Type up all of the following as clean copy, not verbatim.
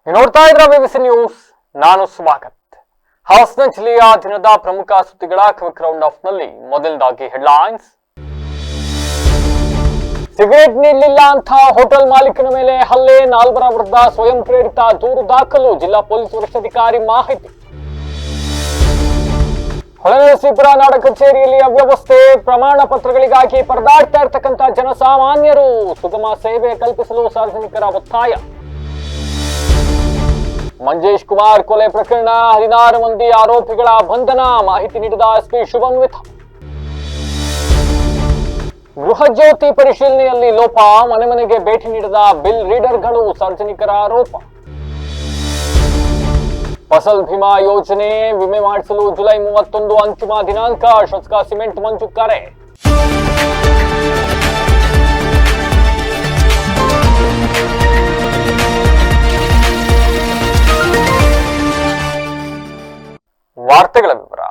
ನೋಡ್ತಾ ಇದ್ರ BBC news. ನಾನು ಸ್ವಾಗತ್. ಹಾಸನ ಜಿಲ್ಲೆಯ ದಿನದ ಪ್ರಮುಖ ಸುದ್ದಿಗಳ ಕ್ವಿಕ್ ರೌಂಡ್ ಆಫ್ ನಲ್ಲಿ ಮೊದಲದಾಗಿ ಹೆಡ್ಲೈನ್ಸ್. ಸಿಗರೇಟ್ ನೀಡಲಿಲ್ಲ ಅಂತ ಹೋಟೆಲ್ ಮಾಲೀಕನ ಮೇಲೆ ಹಲ್ಲೆ, 4 ವಿರುದ್ಧ ಸ್ವಯಂ ಪ್ರೇರಿತ ದೂರು ದಾಖಲು, ಜಿಲ್ಲಾ ಪೊಲೀಸ್ ವರಿಷ್ಠಾಧಿಕಾರಿ ಮಾಹಿತಿ. ಹೊಳೆನರಸೀಪುರ ನಾಡ ಕಚೇರಿಯಲ್ಲಿ ಅವ್ಯವಸ್ಥೆ, ಪ್ರಮಾಣ ಪತ್ರಗಳಿಗಾಗಿ ಪರದಾಡ್ತಾ ಇರತಕ್ಕಂತ ಜನಸಾಮಾನ್ಯರು, ಸುಗಮ ಸೇವೆ ಕಲ್ಪಿಸಲು ಸಾರ್ವಜನಿಕರ ಒತ್ತಾಯ. ಮಂಜೇಶ್ ಕುಮಾರ್ ಕೊಲೆ ಪ್ರಕರಣ, 16 ಮಂದಿ ಆರೋಪಿಗಳ ಬಂಧನ, ಮಾಹಿತಿ ನೀಡಿದ ಎಸ್ಪಿ ಶುಭನ್ವಿತ. ಗೃಹ ಜ್ಯೋತಿ ಪರಿಶೀಲನೆಯಲ್ಲಿ ಲೋಪ, ಮನೆ ಮನೆಗೆ ಭೇಟಿ ನೀಡಿದ ಬಿಲ್ ರೀಡರ್ಗಳು, ಸಾರ್ವಜನಿಕರ ಆರೋಪ. ಫಸಲ್ ಭೀಮಾ ಯೋಜನೆ ವಿಮೆ ಮಾಡಿಸಲು ಜುಲೈ 31 ಅಂತಿಮ ದಿನಾಂಕ, ಶಾಸಕ ಸಿಮೆಂಟ್ ಮಂಜು ಕರೆ. ವಾರ್ತೆಗಳ ವಿವರ.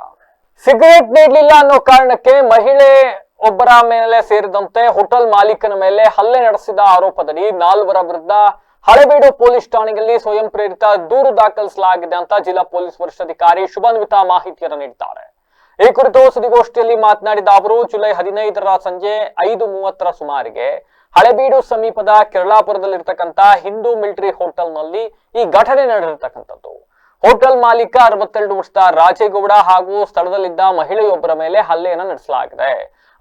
ಸಿಗರೇಟ್ ನೀಡಲಿಲ್ಲ ಅನ್ನೋ ಕಾರಣಕ್ಕೆ ಮಹಿಳೆ ಒಬ್ಬರ ಮೇಲೆ ಸೇರಿದಂತೆ ಹೋಟೆಲ್ ಮಾಲೀಕನ ಮೇಲೆ ಹಲ್ಲೆ ನಡೆಸಿದ ಆರೋಪದಡಿ 4 ವಿರುದ್ಧ ಹಳೆಬೀಡು ಪೊಲೀಸ್ ಠಾಣೆಯಲ್ಲಿ ಸ್ವಯಂ ಪ್ರೇರಿತ ದೂರು ದಾಖಲಿಸಲಾಗಿದೆ ಅಂತ ಜಿಲ್ಲಾ ಪೊಲೀಸ್ ವರಿಷ್ಠಾಧಿಕಾರಿ ಶುಭನ್ವಿತಾ ಮಾಹಿತಿಯನ್ನು ನೀಡಿದ್ದಾರೆ. ಈ ಕುರಿತು ಸುದ್ದಿಗೋಷ್ಠಿಯಲ್ಲಿ ಮಾತನಾಡಿದ ಅವರು, ಜುಲೈ 15 ಸಂಜೆ 5:30 ಸುಮಾರಿಗೆ ಹಳೆಬೀಡು ಸಮೀಪದ ಕೆರಳಾಪುರದಲ್ಲಿರ್ತಕ್ಕಂಥ ಹಿಂದೂ ಮಿಲಿಟರಿ ಹೋಟೆಲ್ ನಲ್ಲಿ ಈ ಘಟನೆ ನಡೆದಿರ್ತಕ್ಕಂಥದ್ದು. ಹೋಟೆಲ್ ಮಾಲೀಕ 62 ವರ್ಷದ ರಾಜೇಗೌಡ ಹಾಗೂ ಸ್ಥಳದಲ್ಲಿದ್ದ ಮಹಿಳೆಯೊಬ್ಬರ ಮೇಲೆ ಹಲ್ಲೆಯನ್ನು ನಡೆಸಲಾಗಿದೆ.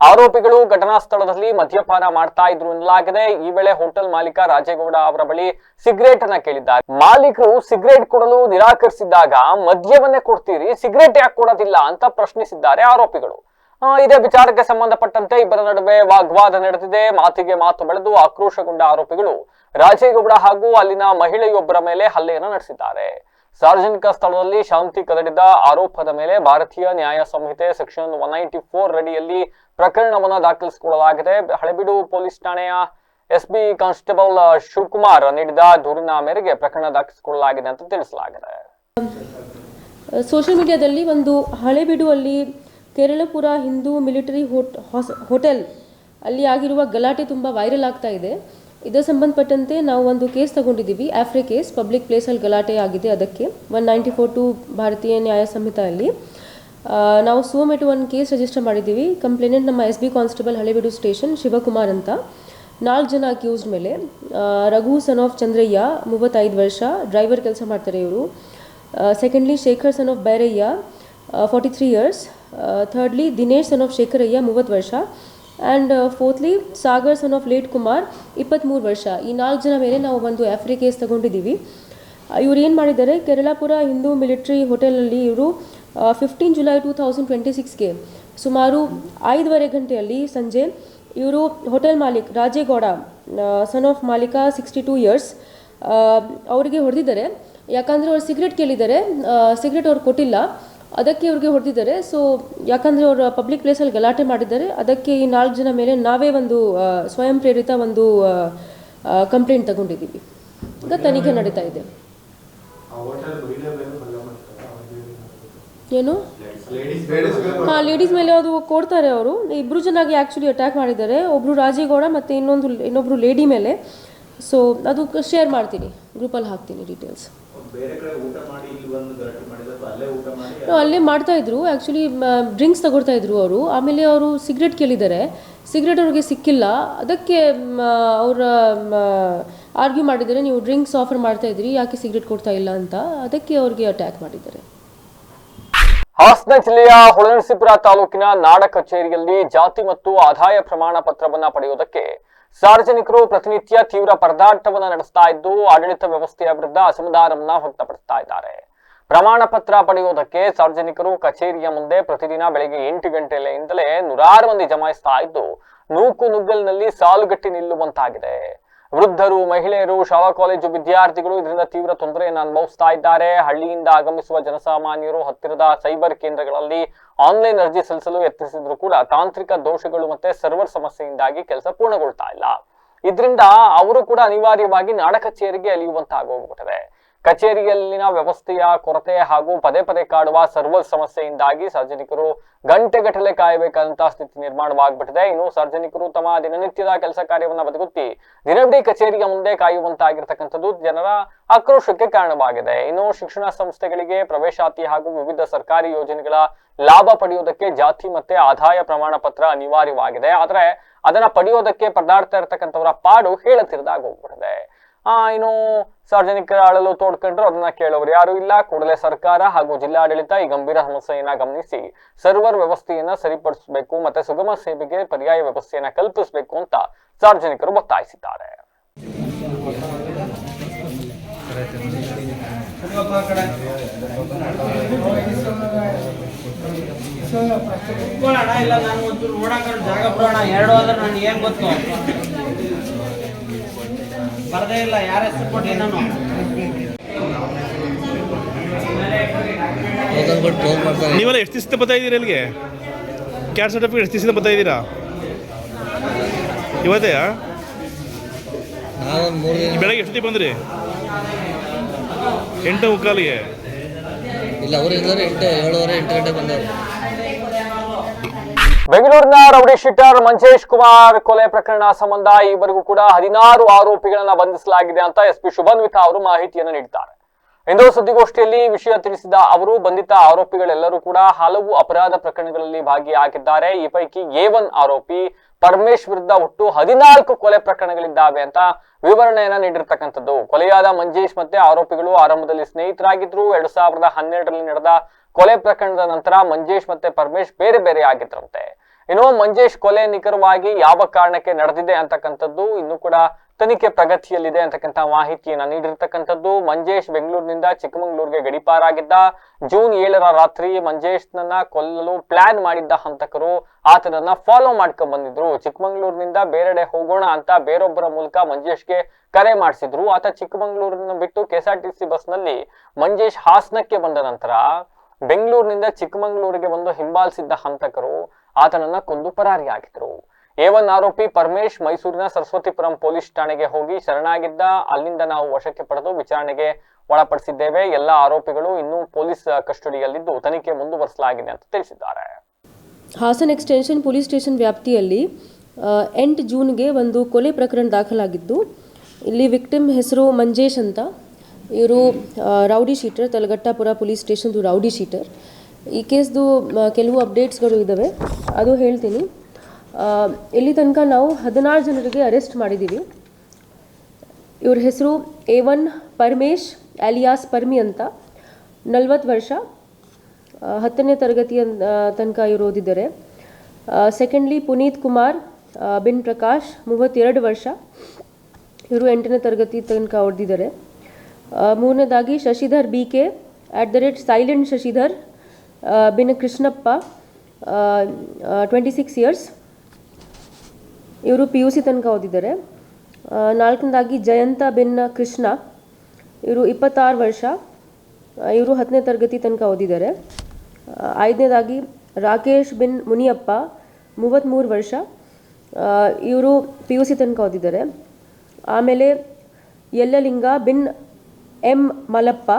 ಆರೋಪಿಗಳು ಘಟನಾ ಸ್ಥಳದಲ್ಲಿ ಮದ್ಯಪಾನ ಮಾಡ್ತಾ ಇದ್ರು ಎನ್ನಲಾಗಿದೆ. ಈ ವೇಳೆ ಹೋಟೆಲ್ ಮಾಲೀಕ ರಾಜೇಗೌಡ ಅವರ ಬಳಿ ಸಿಗರೇಟ್ ಅನ್ನ ಕೇಳಿದ್ದಾರೆ. ಮಾಲೀಕರು ಸಿಗರೇಟ್ ಕೊಡಲು ನಿರಾಕರಿಸಿದಾಗ ಮದ್ಯವನ್ನೇ ಕೊಡ್ತೀರಿ, ಸಿಗರೇಟ್ ಯಾಕೆ ಕೊಡೋದಿಲ್ಲ ಅಂತ ಪ್ರಶ್ನಿಸಿದ್ದಾರೆ ಆರೋಪಿಗಳು. ಇದೇ ವಿಚಾರಕ್ಕೆ ಸಂಬಂಧಪಟ್ಟಂತೆ ಇಬ್ಬರ ನಡುವೆ ವಾಗ್ವಾದ ನಡೆದಿದೆ. ಮಾತಿಗೆ ಮಾತು ಬೆಳೆದು ಆಕ್ರೋಶಗೊಂಡ ಆರೋಪಿಗಳು ರಾಜೇಗೌಡ ಹಾಗೂ ಅಲ್ಲಿನ ಮಹಿಳೆಯೊಬ್ಬರ ಮೇಲೆ ಹಲ್ಲೆಯನ್ನು ನಡೆಸಿದ್ದಾರೆ. ಸಾರ್ವಜನಿಕ ಸ್ಥಳದಲ್ಲಿ ಶಾಂತಿ ಕದಡಿದ ಆರೋಪದ ಮೇಲೆ ಭಾರತೀಯ ನ್ಯಾಯ ಸಂಹಿತೆ ಸೆಕ್ಷನ್ 194 ಅಡಿಯಲ್ಲಿ ಪ್ರಕರಣವನ್ನು ದಾಖಲಿಸಿಕೊಳ್ಳಲಾಗಿದೆ. ಹಳೆಬೀಡು ಪೊಲೀಸ್ ಠಾಣೆಯ ಎಸ್ಬಿ ಕಾನ್ಸ್ಟೇಬಲ್ ಶಿವಕುಮಾರ್ ನೀಡಿದ ದೂರಿನ ಮೇರೆಗೆ ಪ್ರಕರಣ ದಾಖಲಿಸಿಕೊಳ್ಳಲಾಗಿದೆ ಅಂತ ತಿಳಿಸಲಾಗಿದೆ. ಸೋಷಿಯಲ್ ಮೀಡಿಯಾದಲ್ಲಿ ಒಂದು ಹಳೆಬೀಡು ಅಲ್ಲಿ ಕೇರಳಪುರ ಹಿಂದೂ ಮಿಲಿಟರಿ ಹೋಟೆಲ್ ಅಲ್ಲಿ ಆಗಿರುವ ಗಲಾಟೆ ತುಂಬ ವೈರಲ್ ಆಗ್ತಾ ಇದೆ. ಇದರ ಸಂಬಂಧಪಟ್ಟಂತೆ ನಾವು ಒಂದು ಕೇಸ್ ತಗೊಂಡಿದ್ದೀವಿ, ಆಫ್ರೆ ಕೇಸ್, ಪಬ್ಲಿಕ್ ಪ್ಲೇಸಲ್ಲಿ ಗಲಾಟೆ ಆಗಿದೆ. ಅದಕ್ಕೆ 194(2) ಭಾರತೀಯ ನ್ಯಾಯ ಸಂಹಿತೆಯಲ್ಲಿ ನಾವು ಸೋಮೇಟು ಒಂದು ಕೇಸ್ ರಿಜಿಸ್ಟರ್ ಮಾಡಿದ್ದೀವಿ. ಕಂಪ್ಲೇನೆಂಟ್ ನಮ್ಮ S B constable Halebidu station Shivakumar ಅಂತ. 4 ಜನ ಅಕ್ಯೂಸ್ಡ್ ಮೇಲೆ, ರಘು ಸನ್ ಆಫ್ ಚಂದ್ರಯ್ಯ 35 ವರ್ಷ, ಡ್ರೈವರ್ ಕೆಲಸ ಮಾಡ್ತಾರೆ ಇವರು. Secondly Shekhar son of Bairayya 43 years. Thirdly Dinesh son of Shekharayya 30 ವರ್ಷ. And fourthly Sagar son of late Kumar 23 ವರ್ಷ. ಈ 4 ಜನ ಮೇಲೆ ನಾವು ಒಂದು ಆಫ್ರೆ ಕೇಸ್ ತಗೊಂಡಿದ್ದೀವಿ. ಇವರು ಏನು ಮಾಡಿದ್ದಾರೆ, ಕೇರಳಾಪುರ ಹಿಂದೂ ಮಿಲಿಟರಿ ಹೋಟೆಲಲ್ಲಿ ಇವರು 15 ಜುಲೈ 2026ಗೆ ಸುಮಾರು 5:30 ಗಂಟೆಯಲ್ಲಿ ಸಂಜೆ ಇವರು ಹೋಟೆಲ್ ಮಾಲೀಕ್ ರಾಜೇಗೌಡ ಸನ್ ಆಫ್ ಮಾಲೀಕ 62 ಇಯರ್ಸ್ ಅವರಿಗೆ ಹೊಡೆದಿದ್ದಾರೆ. ಯಾಕಂದರೆ ಅವ್ರು ಸಿಗರೇಟ್ ಕೇಳಿದ್ದಾರೆ, ಸಿಗರೇಟ್ ಅವ್ರು ಕೊಟ್ಟಿಲ್ಲ, ಅದಕ್ಕೆ ಇವ್ರಿಗೆ ಹೊಡೆದಿದ್ದಾರೆ. ಸೊ ಯಾಕಂದರೆ ಅವರು ಪಬ್ಲಿಕ್ ಪ್ಲೇಸಲ್ಲಿ ಗಲಾಟೆ ಮಾಡಿದ್ದಾರೆ, ಅದಕ್ಕೆ ಈ 4 ಜನ ಮೇಲೆ ನಾವೇ ಒಂದು ಸ್ವಯಂ ಪ್ರೇರಿತ ಒಂದು ಕಂಪ್ಲೇಂಟ್ ತಗೊಂಡಿದ್ದೀವಿ. ಈಗ ತನಿಖೆ ನಡೀತಾ ಇದೆ. ಏನು? ಹಾಂ, ಲೇಡೀಸ್ ಮೇಲೆ ಅದು ಕೊಡ್ತಾರೆ. ಅವರು 2 ಜನಾಗಿ ಆ್ಯಕ್ಚುಲಿ ಅಟ್ಯಾಕ್ ಮಾಡಿದ್ದಾರೆ, ಒಬ್ಬರು ರಾಜೇಗೌಡ ಮತ್ತು ಇನ್ನೊಬ್ಬರು ಲೇಡಿ ಮೇಲೆ. ಸೊ ಅದು ಶೇರ್ ಮಾಡ್ತೀನಿ, ಗ್ರೂಪಲ್ಲಿ ಹಾಕ್ತೀನಿ ಡೀಟೇಲ್ಸ್. ಅಲ್ಲೇ ಮಾಡ್ತಾ ಇದ್ರು, ಆ್ಯಕ್ಚುಲಿ ಡ್ರಿಂಕ್ಸ್ ತಗೊಳ್ತಾ ಇದ್ರು ಅವರು. ಆಮೇಲೆ ಅವರು ಸಿಗರೇಟ್ ಕೇಳಿದ್ದಾರೆ, ಸಿಗರೇಟ್ ಅವ್ರಿಗೆ ಸಿಕ್ಕಿಲ್ಲ, ಅದಕ್ಕೆ ಅವರ ಆರ್ಗ್ಯೂ ಮಾಡಿದ್ದಾರೆ, ನೀವು ಡ್ರಿಂಕ್ಸ್ ಆಫರ್ ಮಾಡ್ತಾ ಇದ್ರಿ, ಯಾಕೆ ಸಿಗರೇಟ್ ಕೊಡ್ತಾ ಇಲ್ಲ ಅಂತ. ಅದಕ್ಕೆ ಅವ್ರಿಗೆ ಅಟ್ಯಾಕ್ ಮಾಡಿದ್ದಾರೆ. ಹಾಸನ ಜಿಲ್ಲೆಯ ಹೊಳೆನರಸೀಪುರ ತಾಲೂಕಿನ ನಾಡ ಕಚೇರಿಯಲ್ಲಿ ಜಾತಿ ಮತ್ತು ಆದಾಯ ಪ್ರಮಾಣ ಪತ್ರವನ್ನ ಪಡೆಯುವುದಕ್ಕೆ ಸಾರ್ವಜನಿಕರು ಪ್ರತಿನಿತ್ಯ ತೀವ್ರ ಪರದಾಟವನ್ನ ನಡೆಸ್ತಾ ಇದ್ದು, ಆಡಳಿತ ವ್ಯವಸ್ಥೆಯ ವಿರುದ್ಧ ಅಸಮಾಧಾನವನ್ನ ವ್ಯಕ್ತಪಡಿಸ್ತಾ ಇದ್ದಾರೆ. ಪ್ರಮಾಣ ಪತ್ರ ಪಡೆಯುವುದಕ್ಕೆ ಸಾರ್ವಜನಿಕರು ಕಚೇರಿಯ ಮುಂದೆ ಪ್ರತಿದಿನ ಬೆಳಗ್ಗೆ 8 ಗಂಟೆಯಿಂದಲೇ 100 ಮಂದಿ ಜಮಾಯಿಸ್ತಾ ಇದ್ದು, ನೂಕು ನುಗ್ಗಲಿನಲ್ಲಿ ಸಾಲುಗಟ್ಟಿ ನಿಲ್ಲುವಂತಾಗಿದೆ. ವೃದ್ಧರು, ಮಹಿಳೆಯರು, ಶಾಲಾ ಕಾಲೇಜು ವಿದ್ಯಾರ್ಥಿಗಳು ಇದರಿಂದ ತೀವ್ರ ತೊಂದರೆಯನ್ನು ಅನುಭವಿಸ್ತಾ ಇದ್ದಾರೆ. ಹಳ್ಳಿಯಿಂದ ಆಗಮಿಸುವ ಜನಸಾಮಾನ್ಯರು ಹತ್ತಿರದ ಸೈಬರ್ ಕೇಂದ್ರಗಳಲ್ಲಿ ಆನ್ಲೈನ್ ಅರ್ಜಿ ಸಲ್ಲಿಸಲು ಯತ್ನಿಸಿದ್ರು ಕೂಡ ತಾಂತ್ರಿಕ ದೋಷಗಳು ಮತ್ತೆ ಸರ್ವರ್ ಸಮಸ್ಯೆಯಿಂದಾಗಿ ಕೆಲಸ ಪೂರ್ಣಗೊಳ್ತಾ ಇಲ್ಲ. ಇದರಿಂದ ಅವರು ಕೂಡ ಅನಿವಾರ್ಯವಾಗಿ ನಾಡ ಕಚೇರಿಗೆ ಅಲಿಯುವಂತಾಗೋಗ್ಬಿಟ್ಟಿದೆ. ಕಚೇರಿಯಲ್ಲಿನ ವ್ಯವಸ್ಥೆಯ ಕೊರತೆ ಹಾಗೂ ಪದೇ ಪದೇ ಕಾಡುವ ಸರ್ವರ್ ಸಮಸ್ಯೆಯಿಂದಾಗಿ ಸಾರ್ವಜನಿಕರು ಗಂಟೆಗಟ್ಟಲೆ ಕಾಯಬೇಕಾದಂತಹ ಸ್ಥಿತಿ ನಿರ್ಮಾಣವಾಗ್ಬಿಟ್ಟಿದೆ. ಇನ್ನು ಸಾರ್ವಜನಿಕರು ತಮ್ಮ ದಿನನಿತ್ಯದ ಕೆಲಸ ಕಾರ್ಯವನ್ನ ಬದುಕುತ್ತಿ ದಿನವಿಡೀ ಕಚೇರಿಯ ಮುಂದೆ ಕಾಯುವಂತಾಗಿರ್ತಕ್ಕಂಥದ್ದು ಜನರ ಆಕ್ರೋಶಕ್ಕೆ ಕಾರಣವಾಗಿದೆ. ಇನ್ನು ಶಿಕ್ಷಣ ಸಂಸ್ಥೆಗಳಿಗೆ ಪ್ರವೇಶಾತಿ ಹಾಗೂ ವಿವಿಧ ಸರ್ಕಾರಿ ಯೋಜನೆಗಳ ಲಾಭ ಪಡೆಯುವುದಕ್ಕೆ ಜಾತಿ ಮತ್ತೆ ಆದಾಯ ಪ್ರಮಾಣ ಪತ್ರ ಅನಿವಾರ್ಯವಾಗಿದೆ. ಆದ್ರೆ ಅದನ್ನ ಪಡೆಯೋದಕ್ಕೆ ಪರದಾಡ್ತಾ ಇರ್ತಕ್ಕಂಥವರ ಪಾಡು ಹೇಳತಿರದಾಗ ಹೋಗ್ಬಿಟ್ಟಿದೆ. ಇನ್ನು ಸಾರ್ವಜನಿಕರ ಅಳಲು ತೋಡ್ಕೊಂಡ್ರು ಅದನ್ನ ಕೇಳೋರು ಯಾರು ಇಲ್ಲ. ಕೂಡಲೇ ಸರ್ಕಾರ ಹಾಗೂ ಜಿಲ್ಲಾಡಳಿತ ಈ ಗಂಭೀರ ಸಮಸ್ಯೆಯನ್ನ ಗಮನಿಸಿ ಸರ್ವರ್ ವ್ಯವಸ್ಥೆಯನ್ನ ಸರಿಪಡಿಸಬೇಕು ಮತ್ತೆ ಸುಗಮ ಸೇವೆಗೆ ಪರ್ಯಾಯ ವ್ಯವಸ್ಥೆಯನ್ನ ಕಲ್ಪಿಸಬೇಕು ಅಂತ ಸಾರ್ವಜನಿಕರು ಒತ್ತಾಯಿಸಿದ್ದಾರೆ. ಇಲ್ಲ ನಾನು ಒಂಚೂರು ನೋಡಕ ಜಾಗ ಬಿಡೋಣ 2 ಅಂದ್ರೆ ನಾನು ಏನ್ ಗೊತ್ತು ಬರದೇ ಇಲ್ಲ ಯಾರ ಹೆಸರು ಕೊಟ್ಟಿ ನಾನು ನೀವೆಲ್ಲ ಎಷ್ಟು ದಿವಸ ಬರ್ತಾ ಇದ್ದೀರಾ ಇಲ್ಲಿಗೆ? ಕ್ಯಾಸ್ಟ್ ಸರ್ಟಿಫಿಕೇಟ್ ಎಷ್ಟು ದಿವಸ ಬರ್ತಾ ಇದ್ದೀರಾ? ಇವತ್ತೇ ಬೆಳಗ್ಗೆ ಎಷ್ಟೊತ್ತಿಗೆ ಬಂದ್ರಿ? 8:15ಗೆ ಇಲ್ಲ ಅವರು ಇದ್ದಾರೆ 7:30 8 ಗಂಟೆ ಬಂದವರು. ಬೆಂಗಳೂರಿನ ರೌಡಿ ಶೀಟರ್ ಮಂಜೇಶ್ ಕುಮಾರ್ ಕೊಲೆ ಪ್ರಕರಣ ಸಂಬಂಧ ಈವರೆಗೂ ಕೂಡ 16 ಆರೋಪಿಗಳನ್ನ ಬಂಧಿಸಲಾಗಿದೆ ಅಂತ ಎಸ್ಪಿ ಶುಭನ್ವಿತಾ ಅವರು ಮಾಹಿತಿಯನ್ನು ನೀಡಿದ್ದಾರೆ. ಇಂದು ಸುದ್ದಿಗೋಷ್ಠಿಯಲ್ಲಿ ವಿಷಯ ತಿಳಿಸಿದ ಅವರು ಬಂಧಿತ ಆರೋಪಿಗಳೆಲ್ಲರೂ ಕೂಡ ಹಲವು ಅಪರಾಧ ಪ್ರಕರಣಗಳಲ್ಲಿ ಭಾಗಿಯಾಗಿದ್ದಾರೆ. ಈ ಪೈಕಿ A1 ಆರೋಪಿ ಪರಮೇಶ್ ವಿರುದ್ಧ ಒಟ್ಟು 14 ಕೊಲೆ ಪ್ರಕರಣಗಳಿದ್ದಾವೆ ಅಂತ ವಿವರಣೆಯನ್ನ ನೀಡಿರ್ತಕ್ಕಂಥದ್ದು. ಕೊಲೆಯಾದ ಮಂಜೇಶ್ ಮತ್ತೆ ಆರೋಪಿಗಳು ಆರಂಭದಲ್ಲಿ ಸ್ನೇಹಿತರಾಗಿದ್ರು. 2012ರಲ್ಲಿ ನಡೆದ ಕೊಲೆ ಪ್ರಕರಣದ ನಂತರ ಮಂಜೇಶ್ ಮತ್ತೆ ಪರಮೇಶ್ ಬೇರೆ ಬೇರೆ ಆಗಿದ್ರಂತೆ. ಇನ್ನು ಮಂಜೇಶ್ ಕೊಲೆ ನಿಖರವಾಗಿ ಯಾವ ಕಾರಣಕ್ಕೆ ನಡೆದಿದೆ ಅಂತಕ್ಕಂಥದ್ದು ಇನ್ನು ಕೂಡ ತನಿಖೆ ಪ್ರಗತಿಯಲ್ಲಿದೆ ಅಂತಕ್ಕಂಥ ಮಾಹಿತಿಯನ್ನ ನೀಡಿರ್ತಕ್ಕಂಥದ್ದು. ಮಂಜೇಶ್ ಬೆಂಗಳೂರಿನಿಂದ ಚಿಕ್ಕಮಗಳೂರಿಗೆ ಗಡಿಪಾರಾಗಿದ್ದ. ಜೂನ್ 7ರ ರಾತ್ರಿ ಮಂಜೇಶ್ನನ್ನ ಕೊಲ್ಲಲು ಪ್ಲಾನ್ ಮಾಡಿದ್ದ ಹಂತಕರು ಆತನನ್ನ ಫಾಲೋ ಮಾಡ್ಕೊಂಡ್ ಬಂದಿದ್ರು. ಚಿಕ್ಕಮಗಳೂರಿನಿಂದ ಬೇರೆಡೆ ಹೋಗೋಣ ಅಂತ ಬೇರೊಬ್ಬರ ಮೂಲಕ ಮಂಜೇಶ್ಗೆ ಕರೆ ಮಾಡಿಸಿದ್ರು. ಆತ ಚಿಕ್ಕಮಗಳೂರನ್ನ ಬಿಟ್ಟು KSRTC ಬಸ್ನಲ್ಲಿ ಮಂಜೇಶ್ ಹಾಸನಕ್ಕೆ ಬಂದ ನಂತರ ಬೆಂಗಳೂರಿನಿಂದ ಚಿಕ್ಕಮಗಳೂರಿಗೆ ಬಂದು ಹಿಂಬಾಲಿಸಿದ್ದ ಹಂತಕರು ಆತನನ್ನ ಕೊಂದು ಪರಾರಿಯಾಗಿದ್ರು. A1 ಆರೋಪಿ ಪರಮೇಶ್ ಮೈಸೂರಿನ ಸರಸ್ವತಿಪುರಂ ಪೊಲೀಸ್ ಠಾಣೆಗೆ ಹೋಗಿ ಶರಣಾಗಿದ್ದ. ಅಲ್ಲಿಂದ ನಾವು ವಶಕ್ಕೆ ಪಡೆದು ವಿಚಾರಣೆಗೆ ಒಳಪಡಿಸಿದ್ದೇವೆ. ಎಲ್ಲ ಆರೋಪಿಗಳು ಇನ್ನೂ ಪೊಲೀಸ್ ಕಸ್ಟಡಿಯಲ್ಲಿದ್ದು ತನಿಖೆ ಮುಂದುವರಿಸಲಾಗಿದೆ ಅಂತ ತಿಳಿಸಿದ್ದಾರೆ. ಹಾಸನ್ ಎಕ್ಸ್ಟೆನ್ಷನ್ ಪೊಲೀಸ್ ಸ್ಟೇಷನ್ ವ್ಯಾಪ್ತಿಯಲ್ಲಿ 8 ಜೂನ್ಗೆ ಒಂದು ಕೊಲೆ ಪ್ರಕರಣ ದಾಖಲಾಗಿದ್ದು, ಇಲ್ಲಿ ವಿಕ್ಟಿಮ್ ಹೆಸರು ಮಂಜೇಶ್ ಅಂತ. ಇವರು ರೌಡಿ ಶೀಟರ್, ತಲಗಟ್ಟಾಪುರ ಪೊಲೀಸ್ ಸ್ಟೇಷನ್ದು ರೌಡಿ ಶೀಟರ್. ಈ ಕೇಸ್ದು ಕೆಲವು ಅಪ್ಡೇಟ್ಸ್ಗಳು ಇದ್ದಾವೆ, ಅದು ಹೇಳ್ತೀನಿ. ಇಲ್ಲಿ ತನಕ ನಾವು 16 ಜನರಿಗೆ ಅರೆಸ್ಟ್ ಮಾಡಿದ್ದೀವಿ. ಇವ್ರ ಹೆಸರು A1 ಪರಮೇಶ್ ಅಲಿಯಾಸ್ ಪರ್ಮಿ ಅಂತ, 40 ವರ್ಷ, 10ನೇ ತರಗತಿಯ ತನಕ ಇವರು ಓದಿದ್ದಾರೆ. ಸೆಕೆಂಡ್ಲಿ ಪುನೀತ್ ಕುಮಾರ್ ಬಿನ್ ಪ್ರಕಾಶ್ 32 ವರ್ಷ, ಇವರು 8ನೇ ತರಗತಿ ತನಕ ಓದಿದ್ದಾರೆ. ಮೂರನೇದಾಗಿ ಶಶಿಧರ್ BK @ಸೈಲೆಂಟ್ ಶಶಿಧರ್ ಬಿನ್ ಕೃಷ್ಣಪ್ಪ 26 ಇಯರ್ಸ್, ಇವರು PUC ತನಕ ಓದಿದ್ದಾರೆ. ನಾಲ್ಕನೇದಾಗಿ ಜಯಂತ ಬಿನ್ ಕೃಷ್ಣ, ಇವರು 26 ವರ್ಷ, ಇವರು 10ನೇ ತರಗತಿ ತನಕ ಓದಿದ್ದಾರೆ. ಐದನೇದಾಗಿ ರಾಕೇಶ್ ಬಿನ್ ಮುನಿಯಪ್ಪ 33 ವರ್ಷ, ಇವರು PUC ತನಕ ಓದಿದ್ದಾರೆ. ಆಮೇಲೆ ಯಲ್ಲಲಿಂಗ ಬಿನ್ M ಮಲಪ್ಪ,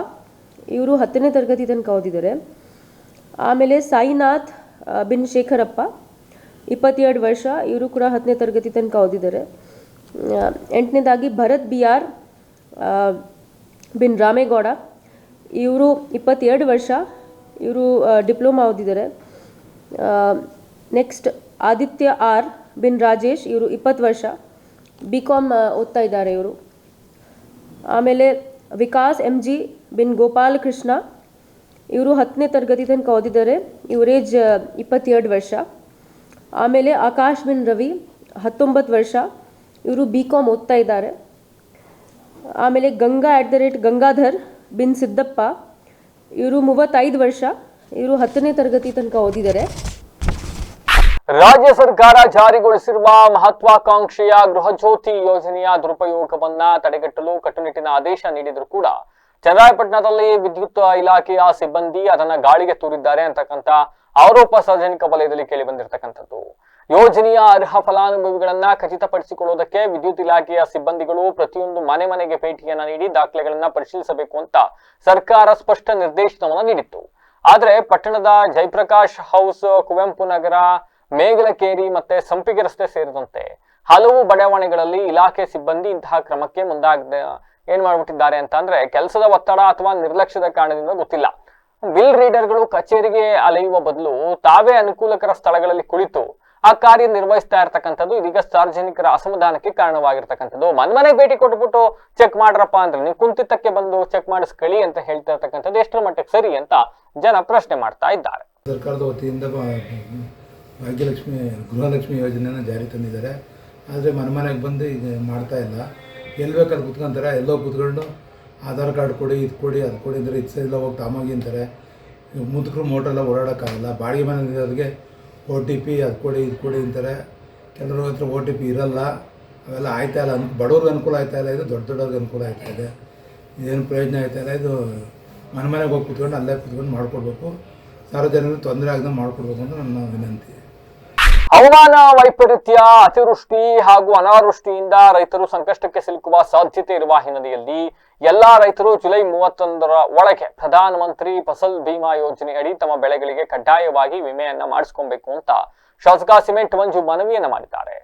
ಇವರು 10ನೇ ತರಗತಿ ತನಕ ಓದಿದ್ದಾರೆ. ಆಮೇಲೆ ಸಾಯಿನಾಥ್ ಬಿನ್ ಶೇಖರಪ್ಪ 22 ವರ್ಷ, ಇವರು ಕೂಡ 10ನೇ ತರಗತಿ ತನಕ ಓದಿದ್ದಾರೆ. ಎಂಟನೇದಾಗಿ ಭರತ್ BR ಬಿನ್ ರಾಮೇಗೌಡ, ಇವರು 22 ವರ್ಷ, ಇವರು ಡಿಪ್ಲೊಮಾ ಓದಿದ್ದಾರೆ. ನೆಕ್ಸ್ಟ್ ಆದಿತ್ಯ R ಬಿನ್ ರಾಜೇಶ್, ಇವರು 20 ವರ್ಷ, BCom ಓದ್ತಾ ಇದ್ದಾರೆ ಇವರು. ಆಮೇಲೆ ವಿಕಾಸ್ MG ಬಿನ್ ಗೋಪಾಲ್ ಕೃಷ್ಣ, ಇವರು 10ನೇ ತರಗತಿ ತನಕ ಓದಿದ್ದಾರೆ, ಇವ್ರ ಏಜ್ 22 ವರ್ಷ. ಆಮೇಲೆ ಆಕಾಶ್ ಬಿನ್ ರವಿ 19 ವರ್ಷ, ಇವರು BCom ಓದ್ತಾ ಇದ್ದಾರೆ. ಆಮೇಲೆ ಗಂಗಾ @ಗಂಗಾಧರ್ ಬಿನ್ ಸಿದ್ದಪ್ಪ, ಇವರು 35 ವರ್ಷ, ಇವರು 10ನೇ ತರಗತಿ ತನಕ ಓದಿದ್ದಾರೆ. ರಾಜ್ಯ ಸರ್ಕಾರ ಜಾರಿಗೊಳಿಸಿರುವ ಮಹತ್ವಾಕಾಂಕ್ಷೆಯ ಗೃಹಜ್ಯೋತಿ ಯೋಜನೆಯ ದುರುಪಯೋಗವನ್ನ ತಡೆಗಟ್ಟಲು ಕಟ್ಟುನಿಟ್ಟಿನ ಆದೇಶ ನೀಡಿದ್ರು ಕೂಡ ಚನ್ನರಾಯಪಟ್ಟಣದಲ್ಲಿ ವಿದ್ಯುತ್ ಇಲಾಖೆಯ ಸಿಬ್ಬಂದಿ ಅದನ್ನ ಗಾಳಿಗೆ ತೂರಿದ್ದಾರೆ ಅಂತಕ್ಕಂಥ ಆರೋಪ ಸಾರ್ವಜನಿಕ ವಲಯದಲ್ಲಿ ಕೇಳಿ ಬಂದಿರತಕ್ಕಂಥದ್ದು. ಯೋಜನೆಯ ಅರ್ಹ ಫಲಾನುಭವಿಗಳನ್ನ ಖಚಿತಪಡಿಸಿಕೊಳ್ಳುವುದಕ್ಕೆ ವಿದ್ಯುತ್ ಇಲಾಖೆಯ ಸಿಬ್ಬಂದಿಗಳು ಪ್ರತಿಯೊಂದು ಮನೆ ಮನೆಗೆ ಭೇಟಿಯನ್ನ ನೀಡಿ ದಾಖಲೆಗಳನ್ನ ಪರಿಶೀಲಿಸಬೇಕು ಅಂತ ಸರ್ಕಾರ ಸ್ಪಷ್ಟ ನಿರ್ದೇಶನವನ್ನು ನೀಡಿತ್ತು. ಆದ್ರೆ ಪಟ್ಟಣದ ಜಯಪ್ರಕಾಶ್ ಹೌಸ್, ಕುವೆಂಪು ನಗರ, ಮೇಗಲಕೇರಿ ಮತ್ತೆ ಸಂಪಿಗೆ ರಸ್ತೆ ಸೇರಿದಂತೆ ಹಲವು ಬಡಾವಣೆಗಳಲ್ಲಿ ಇಲಾಖೆ ಸಿಬ್ಬಂದಿ ಇಂತಹ ಕ್ರಮಕ್ಕೆ ಏನ್ ಮಾಡ್ಬಿಟ್ಟಿದ್ದಾರೆ ಅಂತ ಅಂದ್ರೆ ಕೆಲಸದ ಒತ್ತಡ ಅಥವಾ ನಿರ್ಲಕ್ಷ್ಯದ ಕಾರಣದಿಂದ ಗೊತ್ತಿಲ್ಲ. ಬಿಲ್ ರೀಡರ್ಗಳು ಕಚೇರಿಗೆ ಅಲೆಯುವ ಬದಲು ತಾವೇ ಅನುಕೂಲಕರ ಸ್ಥಳಗಳಲ್ಲಿ ಕುಳಿತು ಆ ಕಾರ್ಯ ನಿರ್ವಹಿಸ್ತಾ ಇರ್ತಕ್ಕಂಥದ್ದು ಇದೀಗ ಸಾರ್ವಜನಿಕರ ಅಸಮಾಧಾನಕ್ಕೆ ಕಾರಣವಾಗಿರ್ತಕ್ಕಂಥದ್ದು. ಮನೆಗೆ ಭೇಟಿ ಕೊಟ್ಬಿಟ್ಟು ಚೆಕ್ ಮಾಡ್ರಪ್ಪ ಅಂದ್ರೆ ನೀವು ಕುಂತಿತ್ತಕ್ಕೆ ಬಂದು ಚೆಕ್ ಮಾಡಿಸ್ಕೊಳ್ಳಿ ಅಂತ ಹೇಳ್ತಾ ಇರ್ತಕ್ಕಂಥದ್ದು ಎಷ್ಟರ ಮಟ್ಟಿಗೆ ಸರಿ ಅಂತ ಜನ ಪ್ರಶ್ನೆ ಮಾಡ್ತಾ ಇದ್ದಾರೆ. ಸರ್ಕಾರದ ವತಿಯಿಂದ ಭಾಗ್ಯಲಕ್ಷ್ಮಿ ಗೃಹಲಕ್ಷ್ಮಿ ಯೋಜನೆಯನ್ನು ಜಾರಿ ತಂದಿದ್ದಾರೆ. ಆದರೆ ಮನೆಗೆ ಬಂದು ಈಗ ಮಾಡ್ತಾ ಇಲ್ಲ. ಎಲ್ಲಿ ಬೇಕಾದ್ರೆ ಕೂತ್ಕೊಂತಾರೆ, ಎಲ್ಲೋ ಕೂತ್ಕೊಂಡು ಆಧಾರ್ ಕಾರ್ಡ್ ಕೊಡಿ, ಇದು ಕೊಡಿ, ಅದು ಕೊಡಿ ಅಂದರೆ ಇಲ್ಲ ಹೋಗಿ ತಾಮಾಗಿ ಅಂತಾರೆ. ಮುದುಕರು ಮೋಟ್ರೆಲ್ಲ ಓಡಾಡೋಕ್ಕಾಗಲ್ಲ. ಬಾಡಿಗೆ ಮನೆಯವ್ರಿಗೆ OTP ಅದು ಕೊಡಿ, ಇದು ಕೊಡಿ ಅಂತಾರೆ. ಕೆಲವ್ರ ಹತ್ರ OTP ಇರಲ್ಲ. ಅವೆಲ್ಲ ಆಯ್ತಾ ಇಲ್ಲ. ಬಡವ್ರಿಗೆ ಅನುಕೂಲ ಆಯ್ತಾ ಇಲ್ಲ, ಇದು ದೊಡ್ಡವ್ರಿಗೆ ಅನುಕೂಲ ಆಯ್ತಾ ಇದೆ. ಇದೇನು ಪ್ರಯೋಜನ ಆಯ್ತಾ ಇಲ್ಲ. ಇದು ಮನೆಗೆ ಹೋಗಿ ಕೂತ್ಕೊಂಡು ಅಲ್ಲೇ ಕೂತ್ಕೊಂಡು ಮಾಡಿಕೊಡ್ಬೇಕು. ಸಾರ್ವಜನಿಕರು ತೊಂದರೆ ಆಗದೆ ಮಾಡಿಕೊಡ್ಬೇಕು ಅಂತ ನನ್ನ ವಿನಂತಿ. ಹವಾಮಾನ ವೈಪರೀತ್ಯ, ಅತಿವೃಷ್ಟಿ ಹಾಗೂ ಅನಾವೃಷ್ಟಿಯಿಂದ ರೈತರು ಸಂಕಷ್ಟಕ್ಕೆ ಸಿಲುಕುವ ಸಾಧ್ಯತೆ ಇರುವ ಹಿನ್ನೆಲೆಯಲ್ಲಿ ಎಲ್ಲಾ ರೈತರು ಜುಲೈ 31ರ ಒಳಗೆ ಪ್ರಧಾನಮಂತ್ರಿ ಫಸಲ್ ಬಿಮಾ ಯೋಜನೆ ಅಡಿ ತಮ್ಮ ಬೆಳೆಗಳಿಗೆ ಕಡ್ಡಾಯವಾಗಿ ವಿಮೆಯನ್ನ ಮಾಡಿಸ್ಕೊಬೇಕು ಅಂತ ಶಾಸಕ ಸಿಮೆಂಟ್ ಮಂಜು ಮನವಿಯನ್ನ ಮಾಡಿದ್ದಾರೆ.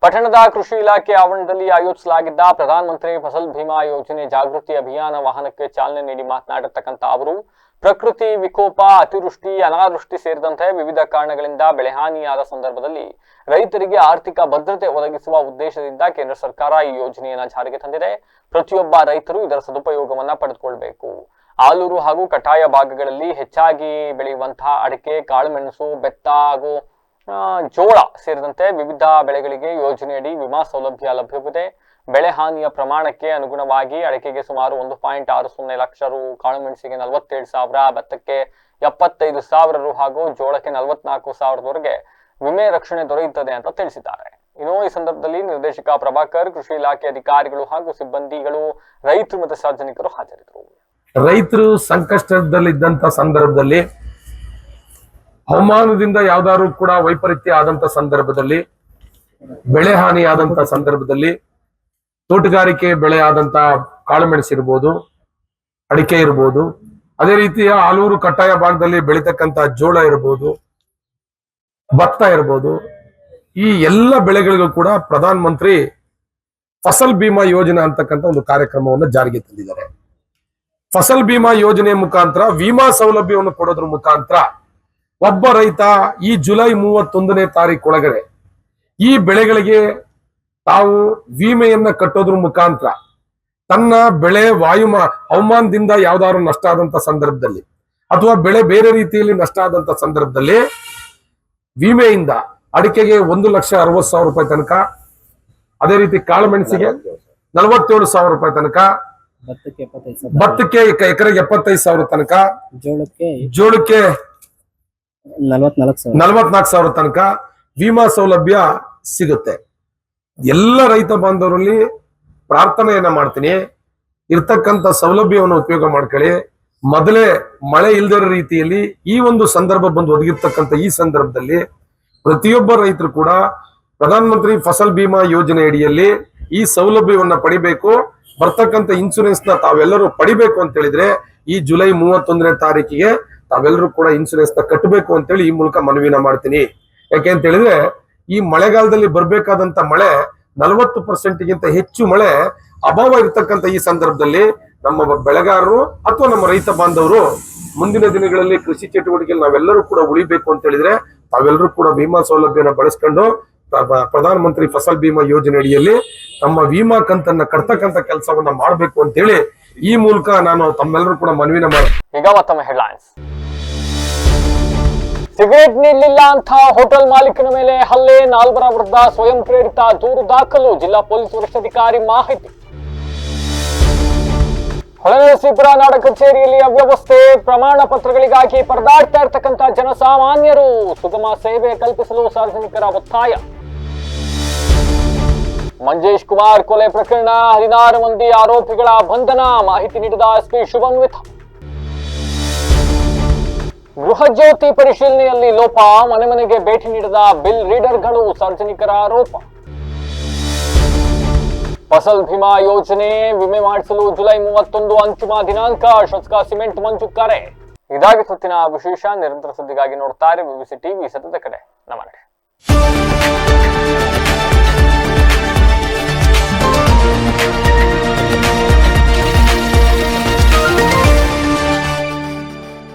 ಪಟ್ಟಣದ ಕೃಷಿ ಇಲಾಖೆ ಆವರಣದಲ್ಲಿ ಆಯೋಜಿಸಲಾಗಿದ್ದ ಪ್ರಧಾನಮಂತ್ರಿ ಫಸಲ್ ಬಿಮಾ ಯೋಜನೆ ಜಾಗೃತಿ ಅಭಿಯಾನ ವಾಹನಕ್ಕೆ ಚಾಲನೆ ನೀಡಿ ಮಾತನಾಡಿರ್ತಕ್ಕಂಥ ಅವರು ಪ್ರಕೃತಿ ವಿಕೋಪ, ಅತಿವೃಷ್ಟಿ, ಅನಾವೃಷ್ಟಿ ಸೇರಿದಂತೆ ವಿವಿಧ ಕಾರಣಗಳಿಂದ ಬೆಳೆಹಾನಿಯಾದ ಸಂದರ್ಭದಲ್ಲಿ ರೈತರಿಗೆ ಆರ್ಥಿಕ ಭದ್ರತೆ ಒದಗಿಸುವ ಉದ್ದೇಶದಿಂದ ಕೇಂದ್ರ ಸರ್ಕಾರ ಈ ಯೋಜನೆಯನ್ನ ಜಾರಿಗೆ ತಂದಿದೆ. ಪ್ರತಿಯೊಬ್ಬ ರೈತರು ಇದರ ಸದುಪಯೋಗವನ್ನ ಪಡೆದುಕೊಳ್ಳಬೇಕು. ಆಲೂರು ಹಾಗೂ ಕಟಾಯ ಭಾಗಗಳಲ್ಲಿ ಹೆಚ್ಚಾಗಿ ಬೆಳೆಯುವಂತಹ ಅಡಿಕೆ, ಕಾಳುಮೆಣಸು, ಬೆತ್ತ ಹಾಗೂ ಜೋಳ ಸೇರಿದಂತೆ ವಿವಿಧ ಬೆಳೆಗಳಿಗೆ ಯೋಜನೆಯಡಿ ವಿಮಾ ಸೌಲಭ್ಯ ಲಭ್ಯವಿದೆ. ಬೆಳೆ ಹಾನಿಯ ಪ್ರಮಾಣಕ್ಕೆ ಅನುಗುಣವಾಗಿ ಅಡಿಕೆಗೆ ಸುಮಾರು 1.60 ಲಕ್ಷ ರು, ಕಾಳುಮೆಣಸಿಗೆ 47,000, ಭತ್ತಕ್ಕೆ 75,000 ರು ಹಾಗೂ ಜೋಳಕ್ಕೆ 44,000 ವಿಮೆ ರಕ್ಷಣೆ ದೊರೆಯುತ್ತದೆ ಅಂತ ತಿಳಿಸಿದ್ದಾರೆ. ಇನ್ನು ಈ ಸಂದರ್ಭದಲ್ಲಿ ನಿರ್ದೇಶಕ ಪ್ರಭಾಕರ್, ಕೃಷಿ ಇಲಾಖೆ ಅಧಿಕಾರಿಗಳು ಹಾಗೂ ಸಿಬ್ಬಂದಿಗಳು, ರೈತರು ಮತ್ತು ಸಾರ್ವಜನಿಕರು ಹಾಜರಿದ್ದರು. ರೈತರು ಸಂಕಷ್ಟದಲ್ಲಿದ್ದಂತ ಸಂದರ್ಭದಲ್ಲಿ, ಹವಾಮಾನದಿಂದ ಯಾವ್ದಾದ್ರು ಕೂಡ ವೈಪರೀತ್ಯ ಆದಂತ ಸಂದರ್ಭದಲ್ಲಿ, ಬೆಳೆ ಹಾನಿ ಆದಂತ ಸಂದರ್ಭದಲ್ಲಿ, ತೋಟಗಾರಿಕೆ ಬೆಳೆ ಆದಂತ ಕಾಳುಮೆಣಸು ಇರ್ಬೋದು, ಅಡಿಕೆ ಇರ್ಬೋದು, ಅದೇ ರೀತಿಯ ಆಲೂರು ಕಟಾಯ ಭಾಗದಲ್ಲಿ ಬೆಳೀತಕ್ಕಂತ ಜೋಳ ಇರ್ಬೋದು, ಭತ್ತ ಇರ್ಬೋದು, ಈ ಎಲ್ಲ ಬೆಳೆಗಳಿಗೂ ಕೂಡ ಪ್ರಧಾನ ಮಂತ್ರಿ ಫಸಲ್ ಬಿಮಾ ಯೋಜನೆ ಅಂತಕ್ಕಂಥ ಒಂದು ಕಾರ್ಯಕ್ರಮವನ್ನು ಜಾರಿಗೆ ತಂದಿದ್ದಾರೆ. ಫಸಲ್ ಬಿಮಾ ಯೋಜನೆ ಮುಖಾಂತರ ವಿಮಾ ಸೌಲಭ್ಯವನ್ನು ಕೊಡೋದ್ರ ಮುಖಾಂತರ ಒಬ್ಬ ರೈತ ಈ ಜುಲೈ 31ನೇ ತಾರೀಕು ಒಳಗಡೆ ಈ ಬೆಳೆಗಳಿಗೆ ತಾವು ವಿಮೆಯನ್ನ ಕಟ್ಟೋದ್ರ ಮುಖಾಂತರ ತನ್ನ ಬೆಳೆ ಹವಾಮಾನದಿಂದ ಯಾವ್ದಾದ್ರು ನಷ್ಟ ಆದಂತ ಸಂದರ್ಭದಲ್ಲಿ ಅಥವಾ ಬೆಳೆ ಬೇರೆ ರೀತಿಯಲ್ಲಿ ನಷ್ಟ ಆದಂತ ಸಂದರ್ಭದಲ್ಲಿ ವಿಮೆಯಿಂದ ಅಡಿಕೆಗೆ 1,60,000 ರೂಪಾಯಿ ತನಕ, ಅದೇ ರೀತಿ ಕಾಳುಮೆಣಸಿಗೆ 47,000 ರೂಪಾಯಿ ತನಕ, ಭತ್ತಕ್ಕೆ ಎಕರೆಗೆ 75,000 ತನಕ, ಜೋಳಕ್ಕೆ 44,000 ತನಕ ವಿಮಾ ಸೌಲಭ್ಯ ಸಿಗುತ್ತೆ. ಎಲ್ಲ ರೈತ ಬಾಂಧವರಲ್ಲಿ ಪ್ರಾರ್ಥನೆಯನ್ನ ಮಾಡ್ತೀನಿ, ಇರ್ತಕ್ಕಂಥ ಸೌಲಭ್ಯವನ್ನು ಉಪಯೋಗ ಮಾಡ್ಕೊಳ್ಳಿ. ಮೊದಲೇ ಮಳೆ ಇಲ್ದಿರೋ ರೀತಿಯಲ್ಲಿ ಈ ಒಂದು ಸಂದರ್ಭ ಬಂದು ಒದಗಿರ್ತಕ್ಕಂಥ ಈ ಸಂದರ್ಭದಲ್ಲಿ ಪ್ರತಿಯೊಬ್ಬ ರೈತರು ಕೂಡ ಪ್ರಧಾನ ಮಂತ್ರಿ ಫಸಲ್ ಬಿಮಾ ಯೋಜನೆ ಅಡಿಯಲ್ಲಿ ಈ ಸೌಲಭ್ಯವನ್ನ ಪಡಿಬೇಕು. ಬರ್ತಕ್ಕಂಥ ಇನ್ಸೂರೆನ್ಸ್ ನ ತಾವೆಲ್ಲರೂ ಪಡಿಬೇಕು ಅಂತ ಹೇಳಿದ್ರೆ ಈ ಜುಲೈ 31ನೇ ತಾರೀಕಿಗೆ ತಾವೆಲ್ಲರೂ ಕೂಡ ಇನ್ಸೂರೆನ್ಸ್ ನ ಕಟ್ಟಬೇಕು ಅಂತೇಳಿ ಈ ಮೂಲಕ ಮನವಿನ ಮಾಡ್ತೀನಿ. ಯಾಕೆ ಅಂತ ಹೇಳಿದ್ರೆ ಈ ಮಳೆಗಾಲದಲ್ಲಿ ಬರ್ಬೇಕಾದಂತ ಮಳೆ 40%ಗಿಂತ ಹೆಚ್ಚು ಮಳೆ ಅಭಾವ ಇರತಕ್ಕಂಥ ಈ ಸಂದರ್ಭದಲ್ಲಿ ನಮ್ಮ ಬೆಳೆಗಾರರು ಅಥವಾ ನಮ್ಮ ರೈತ ಬಾಂಧವರು ಮುಂದಿನ ದಿನಗಳಲ್ಲಿ ಕೃಷಿ ಚಟುವಟಿಕೆಯಲ್ಲಿ ನಾವೆಲ್ಲರೂ ಕೂಡ ಉಳಿಬೇಕು ಅಂತ ಹೇಳಿದ್ರೆ ತಾವೆಲ್ಲರೂ ಕೂಡ ವಿಮಾ ಸೌಲಭ್ಯನ ಬಳಸ್ಕೊಂಡು ಪ್ರಧಾನ ಮಂತ್ರಿ ಫಸಲ್ ಬಿಮಾ ಯೋಜನೆ ಅಡಿಯಲ್ಲಿ ತಮ್ಮ ವಿಮಾ ಕಂತನ್ನ ಕಟ್ತಕ್ಕಂಥ ಕೆಲಸವನ್ನ ಮಾಡಬೇಕು ಅಂತ ಹೇಳಿ ಈ ಮೂಲಕ ನಾನು ತಮ್ಮೆಲ್ಲರೂ ಕೂಡ ಮನವಿನ ಮಾಡ್ತೀನಿ. ಈಗ ಮತ್ತೊಮ್ಮೆ ಹೆಡ್ಲೈನ್ಸ್. ಸಿಗರೇಟ್ ನೀಡಲಿಲ್ಲ ಅಂತ ಹೋಟೆಲ್ ಮಾಲೀಕನ ಮೇಲೆ ಹಲ್ಲೆ, 4 ವಿರುದ್ಧ ಸ್ವಯಂ ಪ್ರೇರಿತ ದೂರು ದಾಖಲು, ಜಿಲ್ಲಾ ಪೊಲೀಸ್ ವರಿಷ್ಠಾಧಿಕಾರಿ ಮಾಹಿತಿ. ಹೊಳೆನರಸೀಪುರ ನಾಡ ಕಚೇರಿಯಲ್ಲಿ ಅವ್ಯವಸ್ಥೆ, ಪ್ರಮಾಣ ಪತ್ರಗಳಿಗಾಗಿ ಪರದಾಡ್ತಾ ಇರ್ತಕ್ಕಂಥ ಜನಸಾಮಾನ್ಯರು, ಸುಗಮ ಸೇವೆ ಕಲ್ಪಿಸಲು ಸಾರ್ವಜನಿಕರ ಒತ್ತಾಯ. ಮಂಜೇಶ್ ಕುಮಾರ್ ಕೊಲೆ ಪ್ರಕರಣ, 16 ಮಂದಿ ಆರೋಪಿಗಳ ಬಂಧನ, ಮಾಹಿತಿ ನೀಡಿದ ಎಸ್ಪಿ ಶುಭಂ ವಿಥ. ಗೃಹಜ್ಯೋತಿ ಪರಿಶೀಲನೆಯಲ್ಲಿ ಲೋಪ, ಮನೆ ಮನೆಗೆ ಭೇಟಿ ನೀಡಿದ ಬಿಲ್ ರೀಡರ್ಗಳು, ಸಾರ್ವಜನಿಕರ ಆರೋಪ. ಫಸಲ್ ಭೀಮಾ ಯೋಜನೆ ವಿಮೆ ಮಾಡಿಸಲು ಜುಲೈ 31 ಅಂತಿಮ ದಿನಾಂಕ, ಶಾಸಕ ಸಿಮೆಂಟ್ ಮಂಜು ಕರೆ. ಇದಾಗಿ ಹೊತ್ತಿನ ವಿಶೇಷ. ನಿರಂತರ ಸುದ್ದಿಗಾಗಿ ನೋಡ್ತಾರೆ BBC ಟಿವಿ, ಸತತ ಕಡೆ ನಮನೆ.